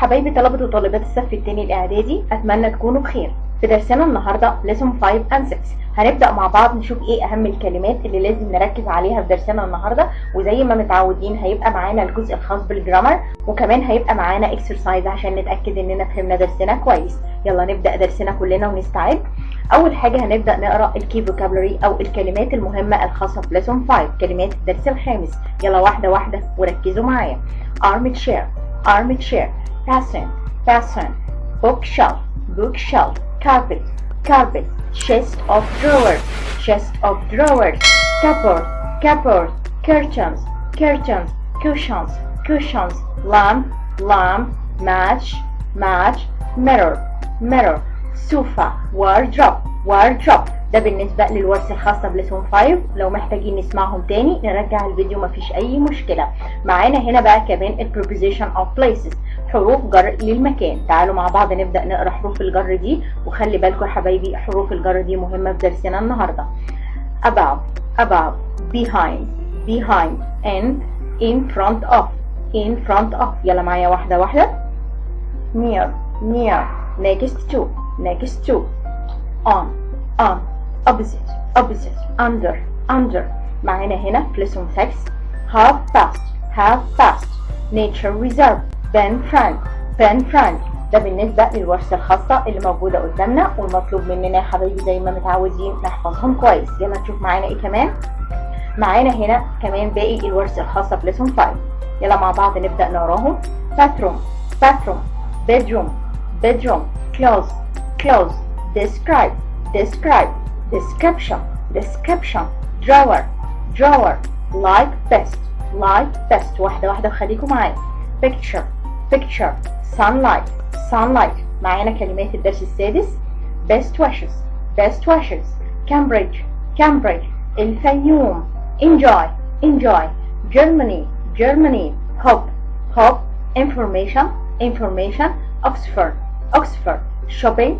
حبايبي طلبة وطالبات الصف الثاني الإعدادي، أتمنى تكونوا بخير. في درسنا النهاردة lesson 5 and 6 هنبدأ مع بعض نشوف إيه أهم الكلمات اللي لازم نركز عليها في درسنا النهاردة، وزي ما متعودين هيبقى معانا الجزء الخاص بالجرامر، وكمان هيبقى معانا exercise عشان نتأكد إننا فهمنا درسنا كويس. يلا نبدأ درسنا كلنا ونستعد. أول حاجة هنبدأ نقرأ الكي vocabulary أو الكلمات المهمة الخاصة ب lesson 5، كلمات الدرس الخامس. يلا واحدة واحدة وركزوا معايا. armchair armchair fasten bookshelf bookshelf carpet carpet chest of drawers cupboard curtains cushions lamp match mirror sofa wardrobe. ده بالنسبة للورث الخاصة بليسون 5. لو محتاجين نسمعهم تاني نرجع الفيديو، مفيش أي مشكلة. معانا هنا بقى كمان ال preposition of places، حروف جر للمكان. تعالوا مع بعض نبدأ نقرأ حروف الجر دي، وخلي بالكم يا حبايبي حروف الجر دي مهمة في درسنا النهاردة. above behind in front of. يلا معايا واحدة واحدة. near next to on opposite under. معانا هنا في lesson 6 half past nature reserve pen friend. ده بالنسبة للورثة الخاصة اللي موجودة قدامنا، والمطلوب مننا يا حبايبي زي ما متعودين نحفظهم كويس. يلا نشوف معانا ايه كمان. معانا هنا كمان باقي الورثة الخاصة ب lesson 5. يلا مع بعض نبدأ نقراهم. bathroom bedroom clothes describe description drawer like best. واحدة واحدة وخليكم معايا. picture sunlight. معانا كلمات الدرس السادس. best wishes Cambridge الفيوم enjoy Germany hope information Oxford shopping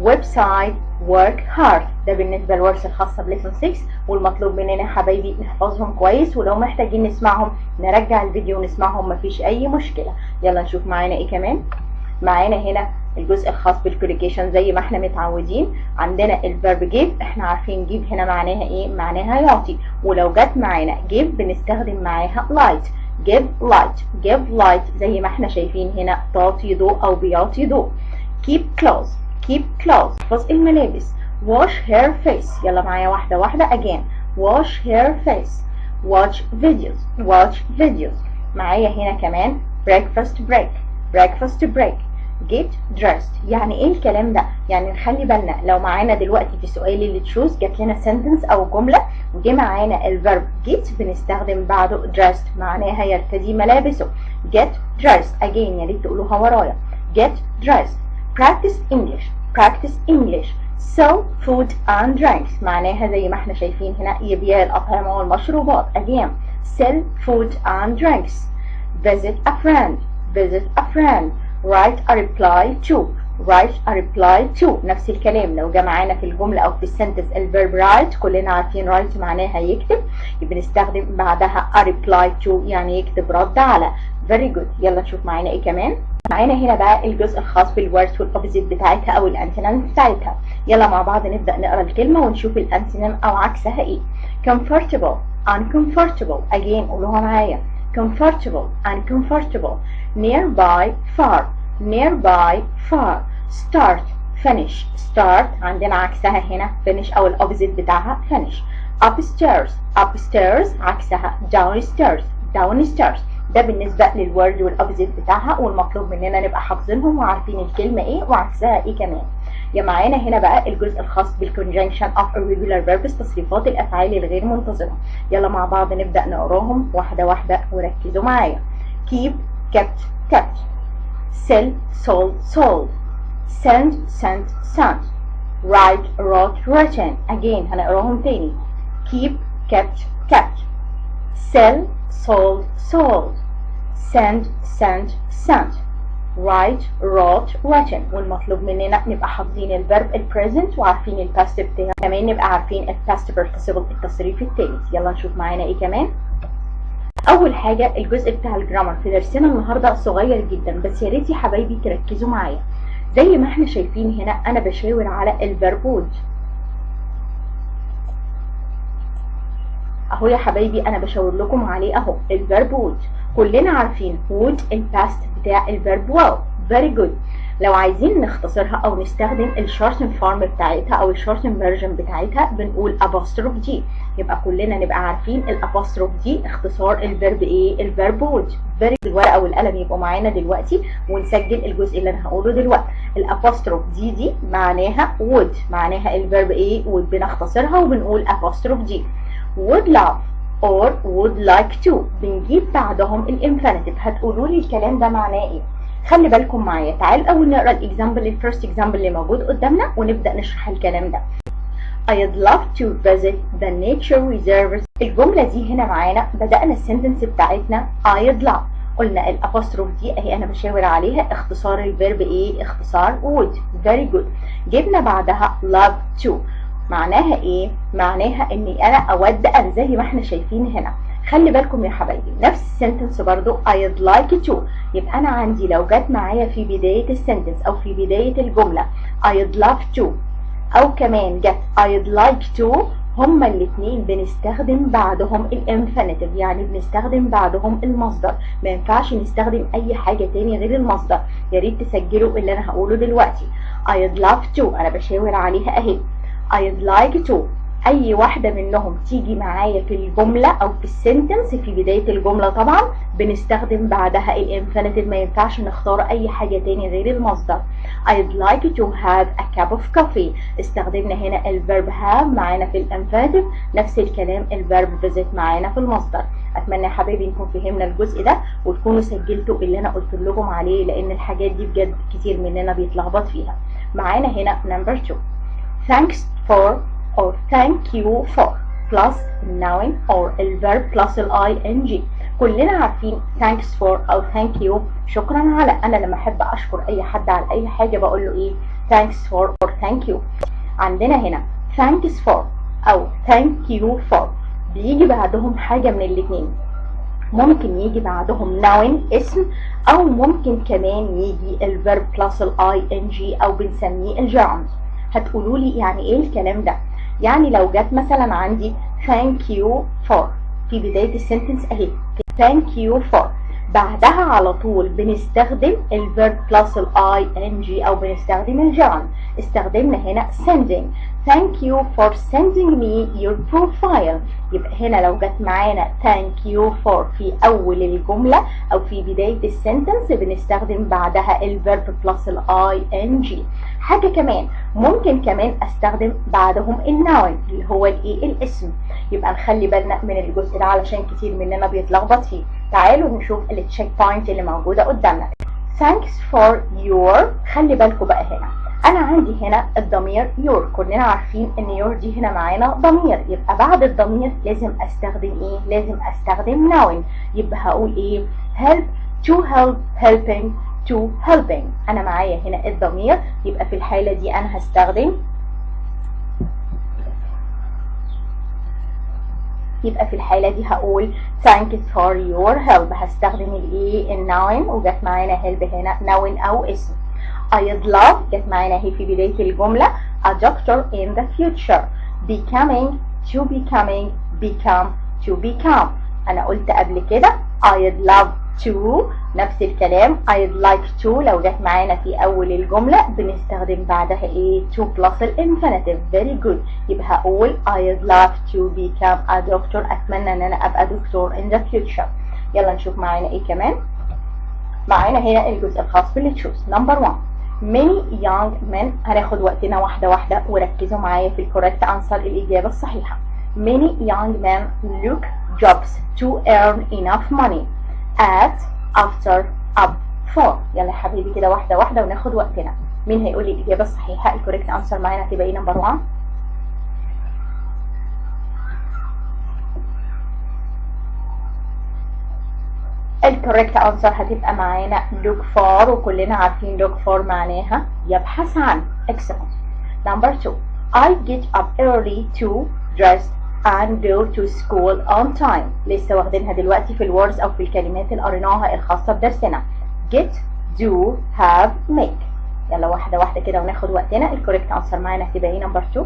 website work hard. ده بالنسبة للورثة الخاصة بليسون 6، والمطلوب مننا يا حبايبي نحفظهم كويس، ولو محتاجين نسمعهم نرجع الفيديو ونسمعهم، مفيش أي مشكلة. يلا نشوف معانا ايه كمان. معانا هنا الجزء الخاص بالكوريكيشن زي ما احنا متعودين. عندنا الفيرب جيف، احنا عارفين جيف هنا معناها ايه؟ معناها يعطي، ولو جت معانا جيف بنستخدم معاها لايت. give light زي ما احنا شايفين هنا، تعطي ضوء او بيعطي ضوء. keep clothes احفظ الملابس. wash her face. يلا معايا واحدة واحدة again. wash her face watch videos. معايا هنا كمان breakfast break get dressed. يعني ايه الكلام ده؟ يعني نخلي بالنا لو معانا دلوقتي في سؤال اللي تشوز جات لنا sentence او جملة وجي معانا الفيرب get بنستخدم بعده dressed، معناها يرتدي ملابسه. get dressed again، يا ريت تقولوها ورايا. get dressed. practice English sell food and drinks. معناها زي ما احنا شايفين هنا يبيع الأطعمة والمشروبات. again sell food and drinks. visit a friend write a reply to. نفس الكلام لو جه معانا في الجملة أو في السنتنس الفيرب write، كلنا عارفين write معناها يكتب، يبقى نستخدم بعدها a reply to يعني يكتب رد على. very good. يلا نشوف معانا ايه كمان. معانا هنا بقى الجزء الخاص بالوردز والأوبوزيت بتاعتها أو الأنتونيم بتاعتها. يلا مع بعض نبدأ نقرأ الكلمة ونشوف الأنتونيم أو عكسها ايه. comfortable uncomfortable again قولوها معايا. comfortable uncomfortable. nearby far start finish. start عندنا عكسها هنا finish أو الأوبوزيت بتاعها finish. upstairs عكسها downstairs. ده بالنسبة للورد والأوبوزيت بتاعها، والمطلوب مننا نبقى حافظينهم وعارفين الكلمة ايه وعكسها ايه كمان. يا معانا هنا بقى الجزء الخاص بالconjunction of irregular verbs، تصريفات الأفعال الغير منتظمة. يلا مع بعض نبدأ نقراهم واحدة واحدة وركزوا معايا. keep kept sell sold sent written. again هنقراهم تاني. keep kept sell sold sent wrote written. والمطلوب مننا نبقى حافظين الفيرب البريزنت وعارفين الباست بتاعه، كمان نبقى عارفين الباست participle التصريف الثالث. يلا نشوف معانا ايه كمان. اول حاجه الجزء بتاع الجرامر في درسنا النهارده صغير جدا، بس يا ريت يا حبايبي تركزوا معايا. زي ما احنا شايفين هنا انا بشاور على الفيرب وود اهو يا حبايبي، انا بشاور لكم عليه اهو الفيرب وود. كلنا عارفين وود الباست بتاع الفيرب واو. فيري جود. لو عايزين نختصرها او نستخدم الشورتن فورم بتاعتها او الشورتن فيرجن بتاعتها بنقول ابوستروف دي. يبقى كلنا نبقى عارفين الابوستروف دي اختصار الفيرب ايه؟ الفيرب وود. فيري. الورقه والقلم يبقوا معانا دلوقتي ونسجل الجزء اللي انا هقوله دلوقتي. الابوستروف دي معناها وود، معناها الفيرب ايه؟ وود. بنختصرها وبنقول ابوستروف دي. would love or would like to بنجيب بعدهم الانفينيتيف. هتقولوا لي الكلام ده معناه ايه؟ خلي بالكم معايا. تعالوا الاول نقرا الاكزامبل، الفيرست اكزامبل اللي موجود قدامنا ونبدا نشرح الكلام ده. I'd love to visit the nature reserves. الجمله دي هنا معانا بدانا السنتنس بتاعتنا I'd love. قلنا الابوستروف دي اهي انا بشاور عليها اختصار الفيرب ايه؟ اختصار would. very good. جبنا بعدها love to. معناها ايه؟ معناها اني انا اود ان، زي ما احنا شايفين هنا. خلي بالكم يا حبايبي نفس السنتنس برضو I'd like to. يبقى انا عندي لو جت معايا في بداية السنتنس او في بداية الجملة I'd love to او كمان جت I'd like to، هما الاتنين بنستخدم بعدهم الانفينيتيف، يعني بنستخدم بعدهم المصدر. ما ينفعش نستخدم اي حاجة تاني غير المصدر. يا ريت تسجلوا اللي انا هقوله دلوقتي. I'd love to انا بشاور عليها اهي. I'd like to اي واحدة منهم تيجي معايا في الجملة او في السنتنس في بداية الجملة طبعا بنستخدم بعدها الانفينيتيف. ما ينفعش نختار اي حاجة تاني غير المصدر. I'd like to have a cup of coffee. استخدمنا هنا الفيرب have معانا في الانفينيتيف، نفس الكلام الفيرب visit معانا في المصدر. اتمنى يا حبايبي نكون فهمنا الجزء ده وتكونوا سجلتوا اللي انا قلت لكم عليه، لان الحاجات دي بجد كتير مننا بيتلخبط فيها. معانا هنا number 2. Thanks for or thank you for plus noun or الverb plus ing. كلنا عارفين thanks for او thank you شكرا على. انا لما احب اشكر اي حد على اي حاجة بقول له ايه؟ thanks for or thank you. عندنا هنا thanks for او thank you for بيجي بعدهم حاجة من الاتنين. ممكن يجي بعدهم noun اسم، او ممكن كمان يجي الverb plus ing او بنسميه الجرم. هتقولوا لي يعني ايه الكلام ده؟ يعني لو جت مثلا عندي thank you for في بداية السنتنس اهي thank you for، بعدها على طول بنستخدم الverb plus ing او بنستخدم الجرم. استخدمنا هنا sending. thank you for sending me your profile. يبقى هنا لو جت معانا thank you for في اول الجملة او في بداية السنتنس بنستخدم بعدها الverb plus ing. حاجة كمان ممكن كمان استخدم بعدهم الناون اللي هو الايه؟ الاسم. يبقى نخلي بالنا من الجزء ده علشان كتير مننا بيتلخبط فيه. تعالوا نشوف التشيك بوينت اللي موجودة قدامنا. thanks for your. خلي بالكم بقى هنا انا عندي هنا الضمير your. كلنا عارفين ان your دي هنا معانا ضمير، يبقى بعد الضمير لازم استخدم ايه؟ لازم استخدم noun. يبقى هقول ايه؟ help to help helping to helping. انا معايا هنا الضمير، يبقى في الحالة دي انا هستخدم هقول thanks for your help. هستخدم الايه؟ الناون، وجت معانا help هنا ناون او اسم. I'd love جت معانا هي في بداية الجملة a doctor in the future. becoming to becoming become to become. انا قلت قبل كده I'd love to نفس الكلام I'd like to لو جت معانا في اول الجملة بنستخدم بعدها ايه؟ to plus الانفينيتيف. very good. يبقى هقول I'd love to become a doctor. اتمنى ان انا ابقى دكتور in the future. يلا نشوف معانا ايه كمان. معانا هنا الجزء الخاص بالتشوز. number 1. many young men. هناخد وقتنا واحدة واحدة وركزوا معايا في الكوريكت انسر الإجابة الصحيحة. many young men look jobs to earn enough money at after up for. يلا يا حبيبي كده واحدة واحدة وناخد وقتنا. مين هيقول لي الإجابة الصحيحة؟ الكوريكت انسر معانا هتبقى ايه؟ number 1. الكوريكت انسر هتبقى معانا look for، وكلنا عارفين look for معناها يبحث عن. excellent. number 2. I get up early to dress and go to school on time. لسه واخدينها دلوقتي في الوردز او في الكلمات اللي قريناها الخاصة بدرسنا. get do have make. يلا واحدة واحدة كده وناخد وقتنا. الكوريكت انسر معانا هتبقى ايه؟ نمبر 2.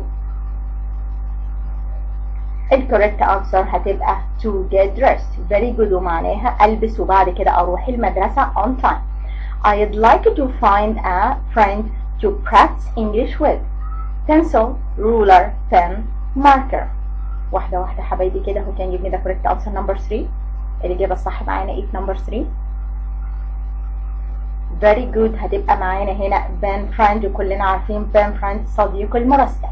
الكوريكت انسر هتبقى to get dressed. very good ومعناها البس وبعد كده اروح المدرسة on time. I'd like to find a friend to practice English with. pencil, ruler, pen, marker. واحدة واحدة حبايبي كده. who can give me the correct answer number 3؟ الإجابة الصح معانا ايه في نمبر 3؟ very good هتبقى معانا هنا Ben friend، وكلنا عارفين Ben friend صديق المرسل.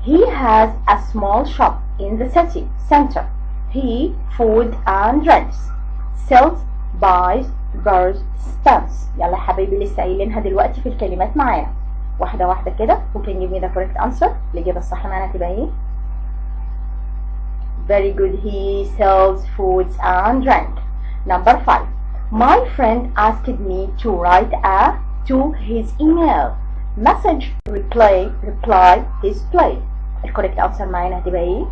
He has a small shop in the city center. He food and drinks. sells, buys, birds, stamps. يلا يا حبايبي لسه قايلينها دلوقتي في الكلمات معانا. واحدة واحدة كده. who can give me the correct answer؟ الإجابة الصح معانا هتبقى ايه؟ very good. He sells foods and drink. Number 5. My friend asked me to write to his email message reply displayed. الكوريكت انسر معانا هتبقى ايه؟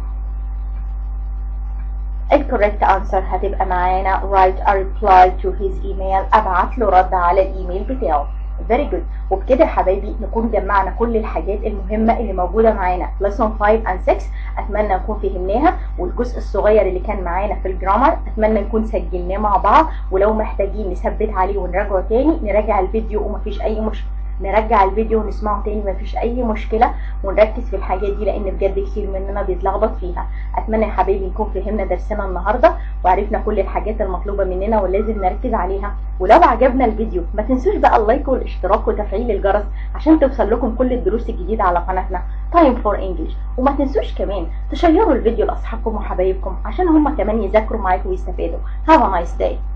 الكوريكت انسر هتبقى معانا write a reply to his email. ابعت له رد على الايميل بتاعه. very good. وبكده يا حبايبي نكون جمعنا كل الحاجات المهمة اللي موجودة معانا lesson 5 and 6. اتمنى نكون فهمناها، والجزء الصغير اللي كان معانا في الجرامر اتمنى نكون سجلناه مع بعض، ولو محتاجين نثبت عليه ونراجعه تاني نراجع الفيديو ومفيش اي مشكلة. نرجع الفيديو ونسمعه تاني مفيش اي مشكلة، ونركز في الحاجات دي لان بجد كتير مننا بيتلخبط فيها. اتمنى يا حبايبي نكون فهمنا درسنا النهارده وعرفنا كل الحاجات المطلوبة مننا ولازم نركز عليها. ولو عجبنا الفيديو ما تنسوش بقى اللايك والاشتراك وتفعيل الجرس عشان توصل لكم كل الدروس الجديدة على قناتنا Time for English. وما تنسوش كمان تشيروا الفيديو لاصحابكم وحبايبكم عشان هم كمان يذاكروا معاكم ويستفادوا. Have a nice day.